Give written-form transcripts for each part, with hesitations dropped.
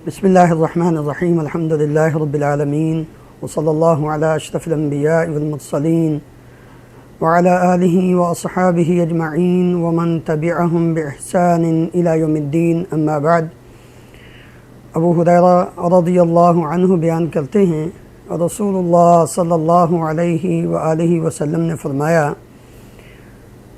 بسم اللہ الرحمن الرحیم الحمد للہ رب العالمین وصلی اللہ علی اشرف الانبیاء والمرسلین وعلی آلہ واصحابہ اجمعین ومن تبعہم باحسان الی یوم الدین اما بعد۔ ابو ہریرہ رضی اللہ عنہ بیان کرتے ہیں رسول اللہ صلی اللہ علیہ وآلہ وسلم نے فرمایا،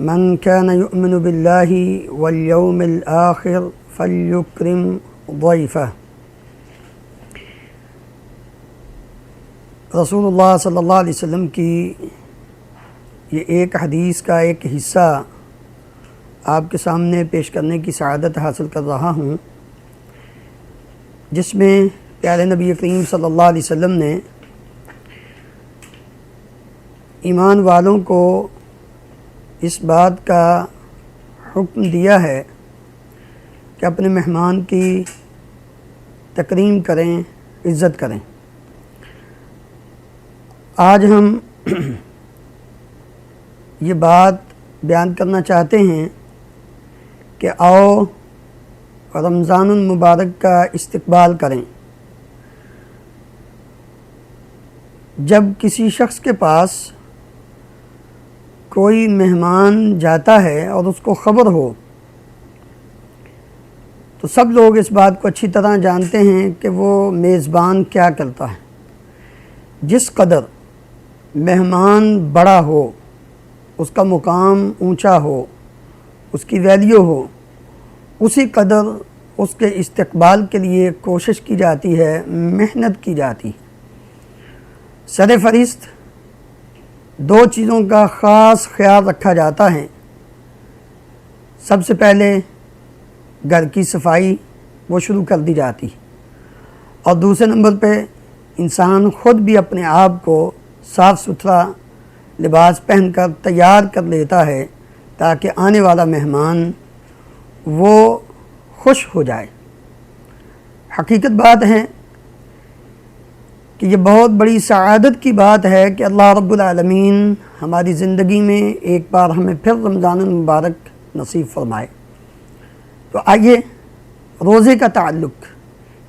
من كان يؤمن بالله واليوم الآخر فليكرم ضيفه۔ رسول اللہ صلی اللہ علیہ وسلم کی یہ ایک حدیث کا ایک حصہ آپ کے سامنے پیش کرنے کی سعادت حاصل کر رہا ہوں، جس میں پیارے نبی کریم صلی اللہ علیہ وسلم نے ایمان والوں کو اس بات کا حکم دیا ہے کہ اپنے مہمان کی تکریم کریں، عزت کریں۔ آج ہم یہ بات بیان کرنا چاہتے ہیں کہ آؤ رمضان المبارک کا استقبال کریں۔ جب کسی شخص کے پاس کوئی مہمان جاتا ہے اور اس کو خبر ہو تو سب لوگ اس بات کو اچھی طرح جانتے ہیں کہ وہ میزبان کیا کرتا ہے۔ جس قدر مہمان بڑا ہو، اس کا مقام اونچا ہو، اس کی ویلیو ہو، اسی قدر اس کے استقبال کے لیے کوشش کی جاتی ہے، محنت کی جاتی ہے۔ سر فہرست دو چیزوں کا خاص خیال رکھا جاتا ہے۔ سب سے پہلے گھر کی صفائی وہ شروع کر دی جاتی، اور دوسرے نمبر پہ انسان خود بھی اپنے آپ کو صاف ستھرا لباس پہن کر تیار کر لیتا ہے تاکہ آنے والا مہمان وہ خوش ہو جائے۔ حقیقت بات ہے کہ یہ بہت بڑی سعادت کی بات ہے کہ اللہ رب العالمین ہماری زندگی میں ایک بار ہمیں پھر رمضان المبارک نصیب فرمائے۔ تو آئیے، روزے کا تعلق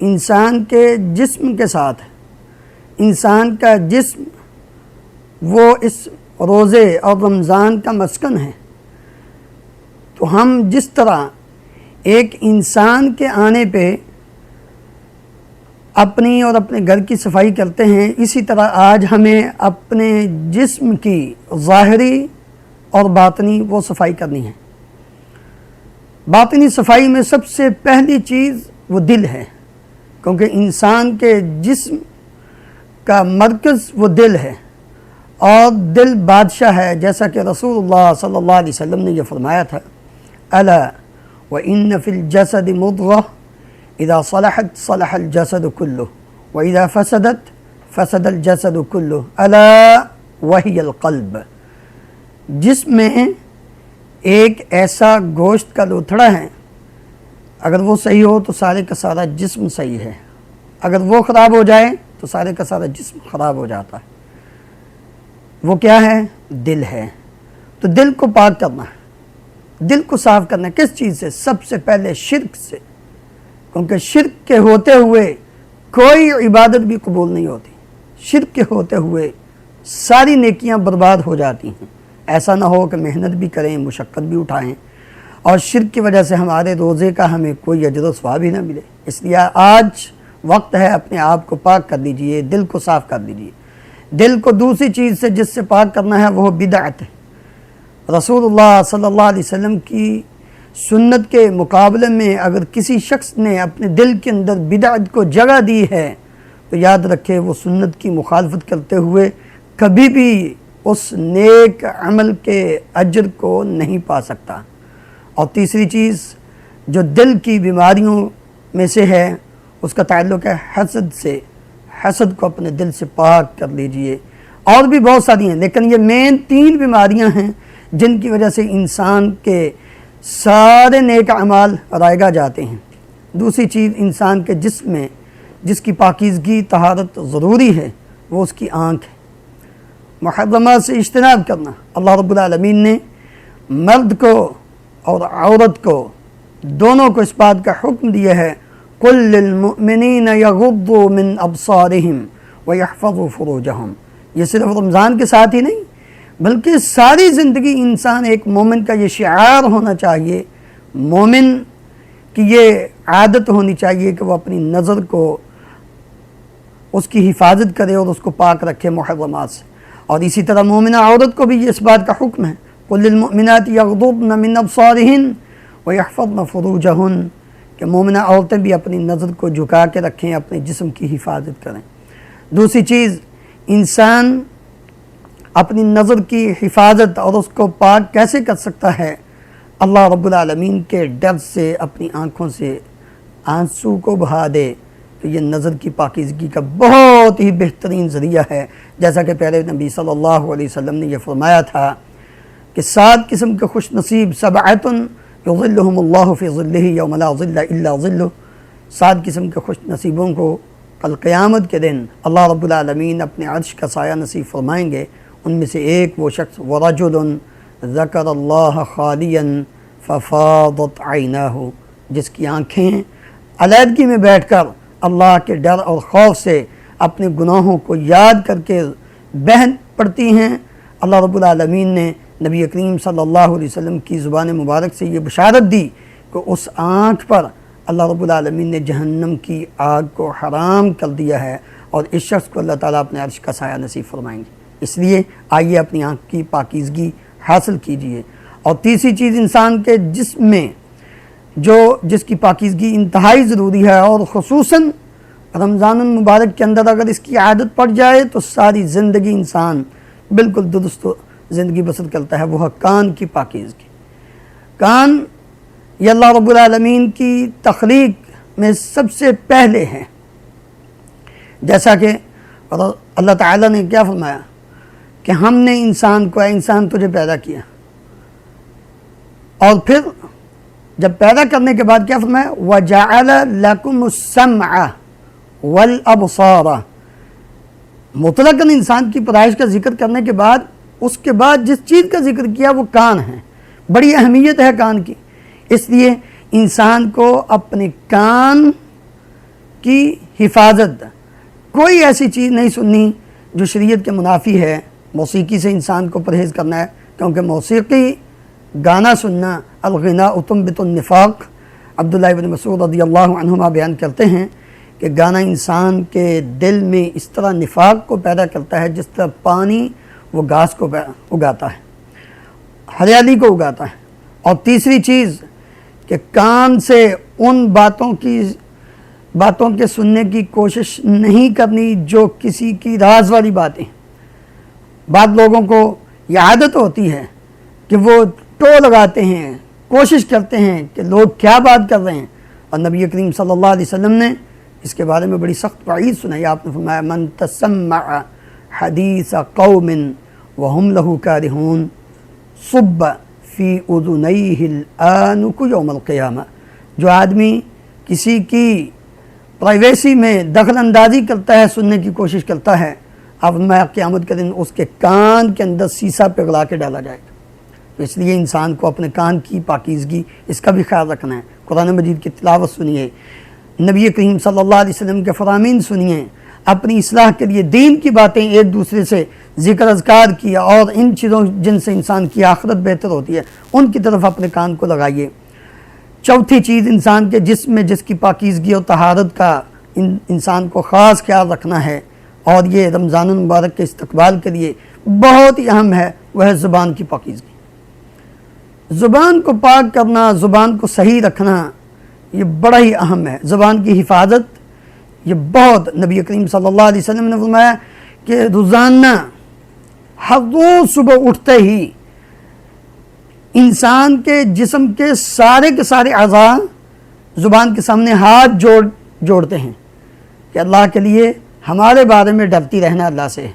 انسان کے جسم کے ساتھ ہے۔ انسان کا جسم وہ اس روزے اور رمضان کا مسکن ہے۔ تو ہم جس طرح ایک انسان کے آنے پہ اپنی اور اپنے گھر کی صفائی کرتے ہیں، اسی طرح آج ہمیں اپنے جسم کی ظاہری اور باطنی وہ صفائی کرنی ہے۔ باطنی صفائی میں سب سے پہلی چیز وہ دل ہے، کیونکہ انسان کے جسم کا مرکز وہ دل ہے، اور دل بادشاہ ہے، جیسا کہ رسول اللہ صلی اللہ علیہ وسلم نے یہ فرمایا تھا، الا وان فی الجسد مضغہ اذا صلحت صلح الجسد کلہ واذا فسدت فسد الجسد کلہ الا وہی القلب۔ جسم میں ایک ایسا گوشت کا لوتھڑا ہے، اگر وہ صحیح ہو تو سارے کا سارا جسم صحیح ہے، اگر وہ خراب ہو جائے تو سارے کا سارا جسم خراب ہو جاتا ہے۔ وہ کیا ہے؟ دل ہے۔ تو دل کو پاک کرنا ہے، دل کو صاف کرنا ہے۔ کس چیز سے؟ سب سے پہلے شرک سے، کیونکہ شرک کے ہوتے ہوئے کوئی عبادت بھی قبول نہیں ہوتی۔ شرک کے ہوتے ہوئے ساری نیکیاں برباد ہو جاتی ہیں۔ ایسا نہ ہو کہ محنت بھی کریں، مشقت بھی اٹھائیں، اور شرک کی وجہ سے ہمارے روزے کا ہمیں کوئی اجر و ثواب ہی نہ ملے۔ اس لیے آج وقت ہے، اپنے آپ کو پاک کر لیجئے، دل کو صاف کر لیجئے۔ دل کو دوسری چیز سے جس سے پاک کرنا ہے وہ بدعت ہے۔ رسول اللہ صلی اللہ علیہ وسلم کی سنت کے مقابلے میں اگر کسی شخص نے اپنے دل کے اندر بدعت کو جگہ دی ہے تو یاد رکھے وہ سنت کی مخالفت کرتے ہوئے کبھی بھی اس نیک عمل کے اجر کو نہیں پا سکتا۔ اور تیسری چیز جو دل کی بیماریوں میں سے ہے، اس کا تعلق ہے حسد سے۔ حسد کو اپنے دل سے پاک کر لیجئے۔ اور بھی بہت ساری ہیں، لیکن یہ مین 3 بیماریاں ہیں جن کی وجہ سے انسان کے سارے نیک اعمال رائگاں جاتے ہیں۔ دوسری چیز انسان کے جسم میں جس کی پاکیزگی طہارت ضروری ہے وہ اس کی آنکھ ہے۔ محرمات سے اجتناب کرنا۔ اللہ رب العالمین نے مرد کو اور عورت کو دونوں کو اس بات کا حکم دیا ہے، قل للمؤمنین یغضوا من ابصارہم ویحفظوا فروجہم. یہ صرف رمضان کے ساتھ ہی نہیں بلکہ ساری زندگی انسان ایک مومن کا یہ شعار ہونا چاہیے، مومن کی یہ عادت ہونی چاہیے کہ وہ اپنی نظر کو اس کی حفاظت کرے اور اس کو پاک رکھے محرمات سے. اور اسی طرح مومنہ عورت کو بھی اس بات کا حکم ہے، قل للمؤمنات یغضضن من ابصارہن ویحفظن فروجہن، کہ مومنہ عورتیں بھی اپنی نظر کو جھکا کے رکھیں، اپنے جسم کی حفاظت کریں. دوسری چیز، انسان اپنی نظر کی حفاظت اور اس کو پاک کیسے کر سکتا ہے؟ اللہ رب العالمین کے ڈر سے اپنی آنکھوں سے آنسو کو بہا دے، تو یہ نظر کی پاکیزگی کا بہت ہی بہترین ذریعہ ہے. جیسا کہ پہلے نبی صلی اللہ علیہ وسلم نے یہ فرمایا تھا کہ 7 قسم کے خوش نصیب، سبعۃ یظلہم اللہ فی ظلہ یوم لا ظل الا ظلہ، 7 قسم کے خوش نصیبوں کو کل قیامت کے دن اللہ رب العالمین اپنے عرش کا سایہ نصیب فرمائیں گے. ان میں سے ایک وہ شخص، ورجل ذکر اللہ خالیا ففاضت عیناہ، جس کی آنکھیں علیحدگی میں بیٹھ کر اللہ کے ڈر اور خوف سے اپنے گناہوں کو یاد کر کے بہن پڑتی ہیں. اللہ رب العالمین نے نبی کریم صلی اللہ علیہ وسلم کی زبان مبارک سے یہ بشارت دی کہ اس آنکھ پر اللہ رب العالمین نے جہنم کی آگ کو حرام کر دیا ہے، اور اس شخص کو اللہ تعالیٰ اپنے عرش کا سایہ نصیب فرمائیں گے. اس لیے آئیے اپنی آنکھ کی پاکیزگی حاصل کیجیے. اور تیسری چیز، انسان کے جسم میں جس کی پاکیزگی انتہائی ضروری ہے، اور خصوصاً رمضان المبارک کے اندر اگر اس کی عادت پڑ جائے تو ساری زندگی انسان بالکل درست زندگی بسر کرتا ہے، وہ ہے کان کی پاکیزگی. کان یہ اللہ رب العالمین کی تخلیق میں سب سے پہلے ہے. جیسا کہ اللہ تعالیٰ نے کیا فرمایا کہ ہم نے انسان کو، اے انسان تجھے پیدا کیا، اور پھر جب پیدا کرنے کے بعد کیا فرمایا، وَجَعَلَ لَكُمُ السَّمْعَ وَالْأَبْصَارَ. مطلقاً انسان کی پیدائش کا ذکر کرنے کے بعد اس کے بعد جس چیز کا ذکر کیا وہ کان ہے. بڑی اہمیت ہے کان کی، اس لیے انسان کو اپنے کان کی حفاظت، کوئی ایسی چیز نہیں سننی جو شریعت کے منافی ہے. موسیقی سے انسان کو پرہیز کرنا ہے، کیونکہ موسیقی، گانا سننا، الغناء تنبت النفاق. عبداللہ ابن مسعود رضی اللہ عنہما بیان کرتے ہیں کہ گانا انسان کے دل میں اس طرح نفاق کو پیدا کرتا ہے جس طرح پانی وہ گھاس کو اگاتا ہے، ہریالی کو اگاتا ہے. اور تیسری چیز کہ کان سے ان باتوں کے سننے کی کوشش نہیں کرنی جو کسی کی راز والی باتیں. بعض لوگوں کو یہ عادت ہوتی ہے کہ وہ ٹو لگاتے ہیں، کوشش کرتے ہیں کہ لوگ کیا بات کر رہے ہیں، اور نبی کریم صلی اللہ علیہ وسلم نے اس کے بارے میں بڑی سخت وعید سنائی. آپ نے فرمایا، من تسمع حدیث قوم وهم له کارہون صب فی اذنیہ الآنک یوم القیامہ. جو آدمی کسی کی پرائیویسی میں دخل اندازی کرتا ہے، سننے کی کوشش کرتا ہے، اب میں قیامت کے دن اس کے کان کے اندر سیسا پگھلا کے ڈالا جائے گا. اس لیے انسان کو اپنے کان کی پاکیزگی، اس کا بھی خیال رکھنا ہے. قرآن مجید کی تلاوت سنیے، نبی کریم صلی اللہ علیہ وسلم کے فرامین سنیے، اپنی اصلاح کے لیے دین کی باتیں ایک دوسرے سے ذکر اذکار کیا، اور ان چیزوں جن سے انسان کی آخرت بہتر ہوتی ہے ان کی طرف اپنے کان کو لگائیے. چوتھی چیز، انسان کے جسم میں جس کی پاکیزگی اور طہارت کا انسان کو خاص خیال رکھنا ہے، اور یہ رمضان المبارک کے استقبال کے لیے بہت ہی اہم ہے، وہ ہے زبان کی پاکیزگی. زبان کو پاک کرنا، زبان کو صحیح رکھنا، یہ بڑا ہی اہم ہے. زبان کی حفاظت یہ بہت، نبی کریم صلی اللہ علیہ وسلم نے فرمایا کہ روزانہ ہر روز صبح اٹھتے ہی انسان کے جسم کے سارے اعضاء زبان کے سامنے ہاتھ جوڑتے ہیں کہ اللہ کے لیے ہمارے بارے میں ڈرتی رہنا اللہ سے.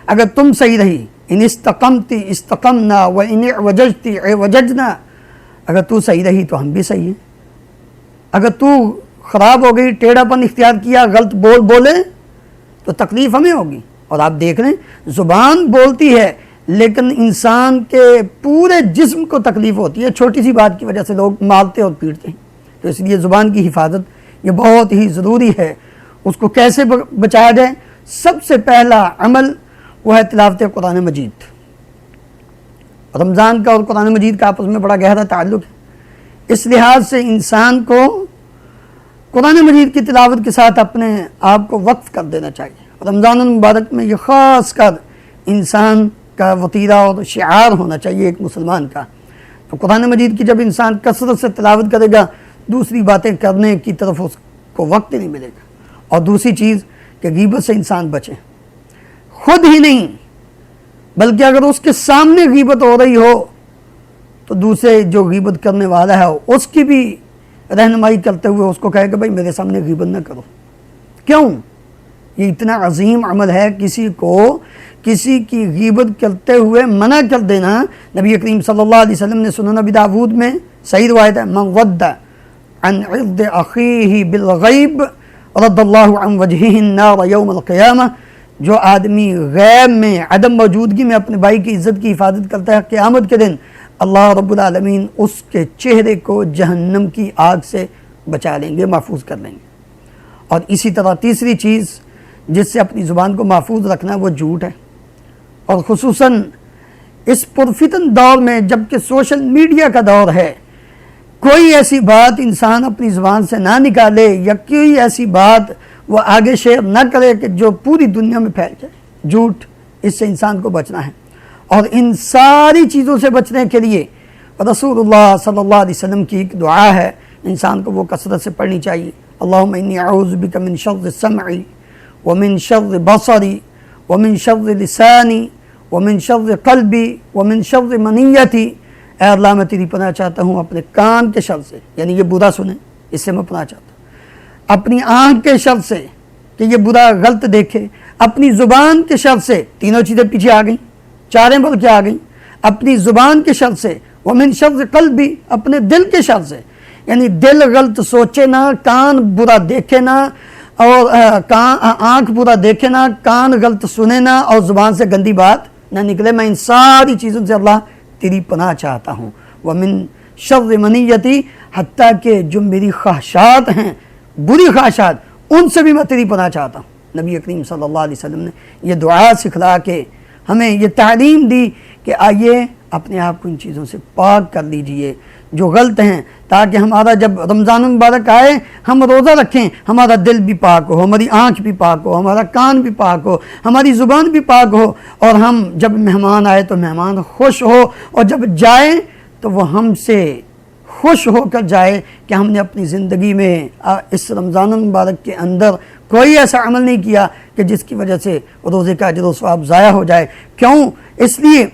اگر تم صحیح رہی، ان استقمتی استقمنا و ان اعوججتی اعوججنا، اگر تو صحیح رہی تو ہم بھی صحیح ہیں. اگر تو خراب ہو گئی، ٹیڑھا پن اختیار کیا، غلط بولے تو تکلیف ہمیں ہوگی. اور آپ دیکھ رہے ہیں زبان بولتی ہے لیکن انسان کے پورے جسم کو تکلیف ہوتی ہے. چھوٹی سی بات کی وجہ سے لوگ مارتے اور پیٹتے ہیں. تو اس لیے زبان کی حفاظت یہ بہت ہی ضروری ہے۔ اس کو کیسے بچایا جائے؟ سب سے پہلا عمل وہ ہے تلاوت قرآن مجید۔ رمضان کا اور قرآن مجید کا آپس میں بڑا گہرا تعلق ہے، اس لحاظ سے انسان کو قرآن مجید کی تلاوت کے ساتھ اپنے آپ کو وقف کر دینا چاہیے۔ رمضان المبارک میں یہ خاص کر انسان کا وتیرہ اور شعار ہونا چاہیے ایک مسلمان کا۔ تو قرآن مجید کی جب انسان کثرت سے تلاوت کرے گا، دوسری باتیں کرنے کی طرف اس کو وقت نہیں ملے گا۔ اور دوسری چیز کہ غیبت سے انسان بچے، خود ہی نہیں بلکہ اگر اس کے سامنے غیبت ہو رہی ہو تو دوسرے جو غیبت کرنے والا ہے اس کی بھی رہنمائی کرتے ہوئے اس کو کہے کہ بھائی میرے سامنے غیبت نہ کرو۔ کیوں؟ یہ اتنا عظیم عمل ہے، کسی کو کسی کی غیبت کرتے ہوئے منع کر دینا۔ نبی کریم صلی اللہ علیہ وسلم نے سنن ابی داؤد میں صحیح روایت ہے، من غد عن عرض اخیہ بالغیب رد اللہ عن وجہہ النار یوم القیامہ، جو آدمی غیب میں عدم موجودگی میں اپنے بھائی کی عزت کی حفاظت کرتا ہے، قیامت کے دن اللہ رب العالمین اس کے چہرے کو جہنم کی آگ سے بچا لیں گے، محفوظ کر لیں گے۔ اور اسی طرح تیسری چیز جس سے اپنی زبان کو محفوظ رکھنا وہ جھوٹ ہے، اور خصوصاً اس پرفتن دور میں جب کہ سوشل میڈیا کا دور ہے، کوئی ایسی بات انسان اپنی زبان سے نہ نکالے یا کوئی ایسی بات وہ آگے شیئر نہ کرے کہ جو پوری دنیا میں پھیل جائے۔ جھوٹ، اس سے انسان کو بچنا ہے، اور ان ساری چیزوں سے بچنے کے لیے رسول اللہ صلی اللہ علیہ وسلم کی ایک دعا ہے، انسان کو وہ کثرت سے پڑھنی چاہیے۔ اللہم انی اعوذ بک من شر سمعی ومن شر بصری ومن شر لسانی ومن شر قلبی ومن شر منیتی۔ اے اللہ میں تیری پناہ چاہتا ہوں اپنے کان کے شر سے، یعنی یہ برا سنیں، اس سے میں پناہ چاہتا ہوں، اپنی آنکھ کے شر سے کہ یہ برا غلط دیکھے، اپنی زبان کے شر سے، تینوں چیزیں پیچھے آ گئیں، چاریں بلکہ آ گئیں، اپنی زبان کے شر سے، ومن شر قلبی، اپنے دل کے شر سے، یعنی دل غلط سوچے نہ، کان برا دیکھے نہ، اور آنکھ برا دیکھے نہ، کان غلط سنے نہ، اور زبان سے گندی بات نہ نکلے۔ میں ان ساری چیزوں سے اللہ تیری پناہ چاہتا ہوں۔ ومن شر منیتی، حتیٰ کہ جو میری خواہشات ہیں، بری خواہشات، ان سے بھی میں تیری پناہ چاہتا ہوں۔ نبی کریم صلی اللہ علیہ وسلم نے یہ دعا سکھلا کے ہمیں یہ تعلیم دی کہ آئیے اپنے آپ کو ان چیزوں سے پاک کر لیجئے جو غلط ہیں، تاکہ ہمارا جب رمضان مبارک آئے ہم روزہ رکھیں، ہمارا دل بھی پاک ہو، ہماری آنکھ بھی پاک ہو، ہمارا کان بھی پاک ہو، ہماری زبان بھی پاک ہو، اور ہم جب مہمان آئے تو مہمان خوش ہو، اور جب جائے تو وہ ہم سے خوش ہو کر جائے کہ ہم نے اپنی زندگی میں اس رمضان مبارک کے اندر کوئی ایسا عمل نہیں کیا کہ جس کی وجہ سے روزے کا اجر و ثواب ضائع ہو جائے۔ کیوں؟ اس لیے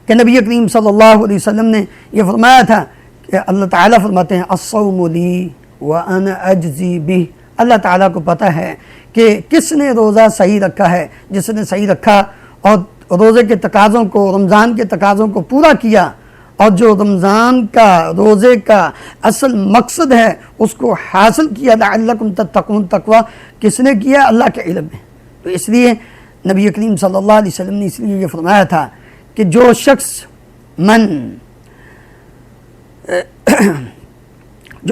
کہ نبی کریم صلی اللہ علیہ وسلم نے یہ فرمایا تھا کہ اللہ تعالیٰ فرماتے ہیں الصوم لی وانا اجزی بہ، اللہ تعالیٰ کو پتہ ہے کہ کس نے روزہ صحیح رکھا ہے، جس نے صحیح رکھا اور روزے کے تقاضوں کو، رمضان کے تقاضوں کو پورا کیا، اور جو رمضان کا روزے کا اصل مقصد ہے اس کو حاصل کیا، لعلکم تتقون، تقوی کس نے کیا؟ اللہ کے علم میں۔ تو اس لیے نبی کریم صلی اللہ علیہ وسلم نے اس لیے یہ فرمایا تھا کہ جو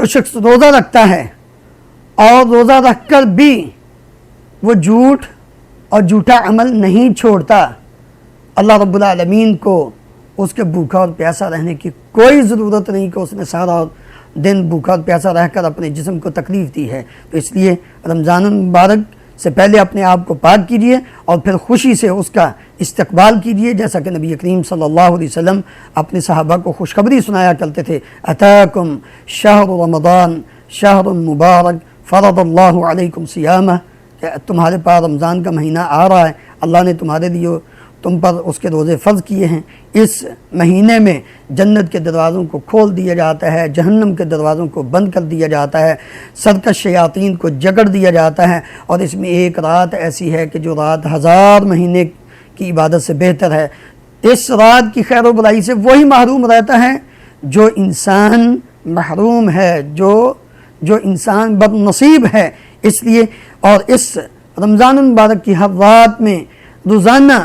شخص روزہ رکھتا ہے اور روزہ رکھ کر بھی وہ جھوٹ اور جھوٹا عمل نہیں چھوڑتا، اللہ رب العالمین کو اس کے بھوکا اور پیاسا رہنے کی کوئی ضرورت نہیں کہ اس نے سارا دن بھوکا اور پیاسا رہ کر اپنے جسم کو تکلیف دی ہے۔ تو اس لیے رمضان المبارک سے پہلے اپنے آپ کو پاک کیجئے اور پھر خوشی سے اس کا استقبال کیجئے، جیسا کہ نبی کریم صلی اللہ علیہ وسلم اپنے صحابہ کو خوشخبری سنایا کرتے تھے، اتاکم شہر رمضان شہر مبارک فرض اللہ علیکم صیامہ، کہ تمہارے پاس رمضان کا مہینہ آ رہا ہے، اللہ نے تمہارے لیے تم پر اس کے روزے فرض کیے ہیں۔ اس مہینے میں جنت کے دروازوں کو کھول دیا جاتا ہے، جہنم کے دروازوں کو بند کر دیا جاتا ہے، سرکش شیاطین کو جگڑ دیا جاتا ہے، اور اس میں ایک رات ایسی ہے کہ جو رات 1000 مہینے کی عبادت سے بہتر ہے۔ اس رات کی خیر و بلائی سے وہی محروم رہتا ہے جو انسان محروم ہے، جو انسان بد نصیب ہے۔ اس لیے اور اس رمضان المبارک کی ہر رات میں روزانہ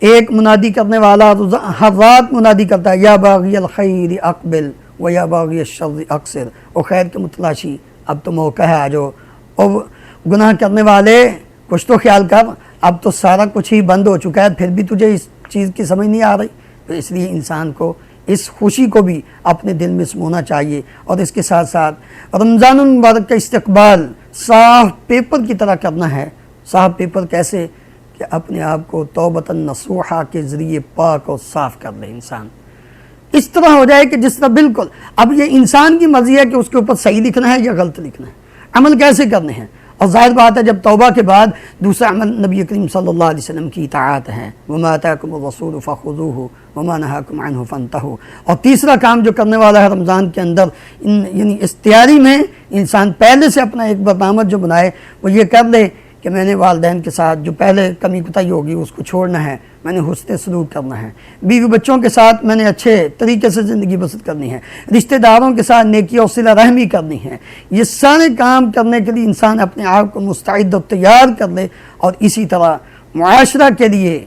ایک منادی کرنے والا ہر رات منادی کرتا ہے، یا باغی الخیر اقبل و یا باغی الشر اقصر، او خیر کے متلاشی اب تو موقع ہے، آ جاؤ۔ اور گناہ کرنے والے کچھ تو خیال کر، اب تو سارا کچھ ہی بند ہو چکا ہے، پھر بھی تجھے اس چیز کی سمجھ نہیں آ رہی۔ تو اس لیے انسان کو اس خوشی کو بھی اپنے دل میں سمونا چاہیے، اور اس کے ساتھ ساتھ رمضان المبارک کا استقبال صاف پیپر کی طرح کرنا ہے۔ صاف پیپر کیسے؟ کہ اپنے آپ کو توبۃ نصوحہ کے ذریعے پاک اور صاف کر لے انسان، اس طرح ہو جائے کہ جس طرح بالکل اب یہ انسان کی مرضی ہے کہ اس کے اوپر صحیح لکھنا ہے یا غلط لکھنا ہے، عمل کیسے کرنے ہیں۔ اور ظاہر بات ہے جب توبہ کے بعد دوسرا عمل نبی کریم صلی اللہ علیہ وسلم کی اطاعت ہے، وما آتاکم الرسول فخذوہ وما نہاکم عنہ فانتہوا۔ اور تیسرا کام جو کرنے والا ہے رمضان کے اندر، یعنی اس تیاری میں انسان پہلے سے اپنا ایک برنامج جو بنائے، وہ یہ کر لے کہ میں نے والدین کے ساتھ جو پہلے کمی کوتاہی ہوگی اس کو چھوڑنا ہے، میں نے حسن سلوک کرنا ہے، بیوی بچوں کے ساتھ میں نے اچھے طریقے سے زندگی بسر کرنی ہے، رشتہ داروں کے ساتھ نیکی اور صلہ رحمی کرنی ہے۔ یہ سارے کام کرنے کے لیے انسان اپنے آپ کو مستعد و تیار کر لے، اور اسی طرح معاشرہ کے لیے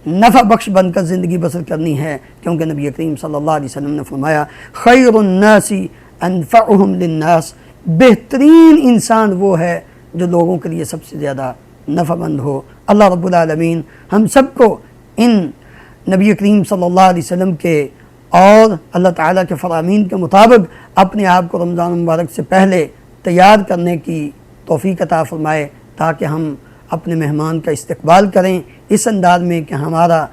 نفع بخش بن کر زندگی بسر کرنی ہے، کیونکہ نبی کریم صلی اللہ علیہ وسلم نے فرمایا خیر الناس انفعهم للناس، بہترین انسان وہ ہے جو لوگوں کے لیے سب سے زیادہ نفع مند ہو۔ اللہ رب العالمین ہم سب کو ان نبی کریم صلی اللہ علیہ وسلم کے اور اللہ تعالیٰ کے فرامین کے مطابق اپنے آپ کو رمضان مبارک سے پہلے تیار کرنے کی توفیق عطا فرمائے، تاکہ ہم اپنے مہمان کا استقبال کریں اس انداز میں کہ ہمارا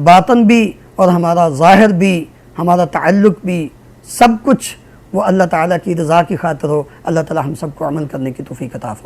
باطن بھی اور ہمارا ظاہر بھی، ہمارا تعلق بھی، سب کچھ وہ اللہ تعالیٰ کی رضا کی خاطر ہو۔ اللہ تعالیٰ ہم سب کو عمل کرنے کی توفیق عطا فرمائے۔